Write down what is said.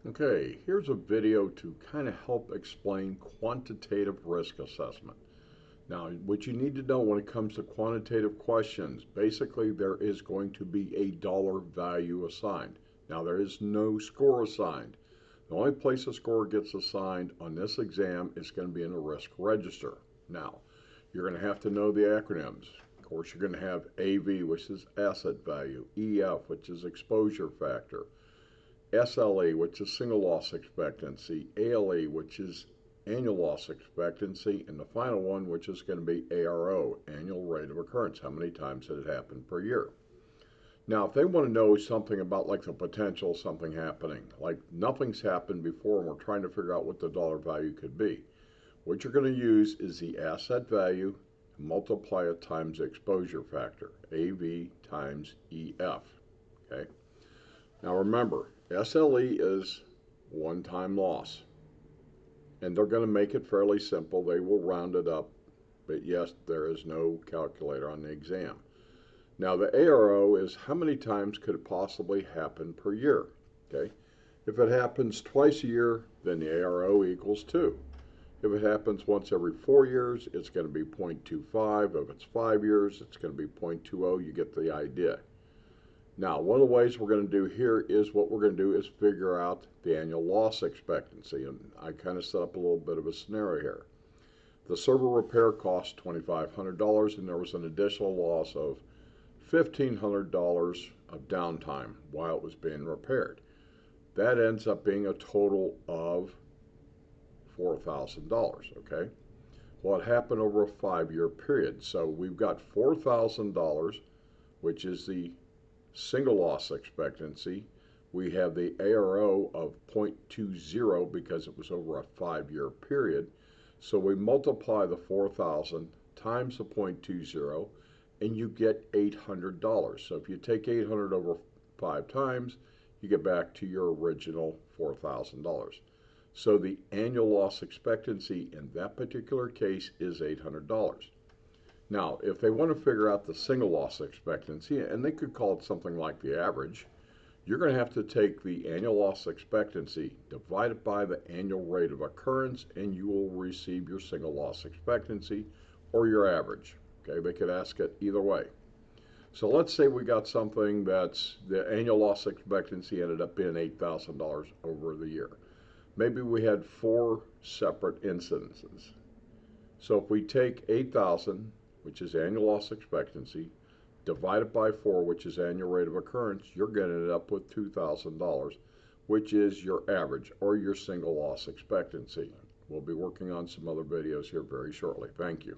Okay, here's a video to kind of help explain quantitative risk assessment. Now, what you need to know when it comes to quantitative questions, basically there is going to be a dollar value assigned. Now, there is no score assigned. The only place a score gets assigned on this exam is going to be in the risk register. Now, you're going to have to know the acronyms. Of course, you're going to have AV, which is asset value, EF, which is exposure factor, SLE, which is single loss expectancy, ALE, which is annual loss expectancy, and the final one, which is going to be ARO, annual rate of occurrence, how many times did it happen per year. Now, if they want to know something about like the potential something happening, like nothing's happened before and we're trying to figure out what the dollar value could be, what you're going to use is the asset value, multiply it times the exposure factor, AV times EF. Okay. Now remember, SLE is one-time loss. And they're going to make it fairly simple. They will round it up. But yes, there is no calculator on the exam. Now the ARO is how many times could it possibly happen per year? Okay. If it happens twice a year, then the ARO equals 2. If it happens once every 4 years, it's going to be 0.25. If it's 5 years, it's going to be 0.20. You get the idea. Now, one of the ways we're going to do here is what we're going to do is figure out the annual loss expectancy. And I kind of set up a little bit of a scenario here. The server repair cost $2,500 and there was an additional loss of $1,500 of downtime while it was being repaired. That ends up being a total of $4,000, okay? Well, it happened over a 5-year period. So we've got $4,000, which is the single loss expectancy. We have the ARO of 0.20 because it was over a 5-year period. So we multiply the 4,000 times the 0.20 and you get $800. So if you take 800 over 5 times, you get back to your original $4,000. So the annual loss expectancy in that particular case is $800. Now, if they want to figure out the single loss expectancy, and they could call it something like the average, you're going to have to take the annual loss expectancy, divide it by the annual rate of occurrence, and you will receive your single loss expectancy or your average. Okay, they could ask it either way. So let's say we got something that's the annual loss expectancy ended up being $8,000 over the year. Maybe we had 4 separate incidences. So if we take 8,000, which is annual loss expectancy, divide it by 4, which is annual rate of occurrence, you're going to end up with $2,000, which is your average or your single loss expectancy. We'll be working on some other videos here very shortly. Thank you.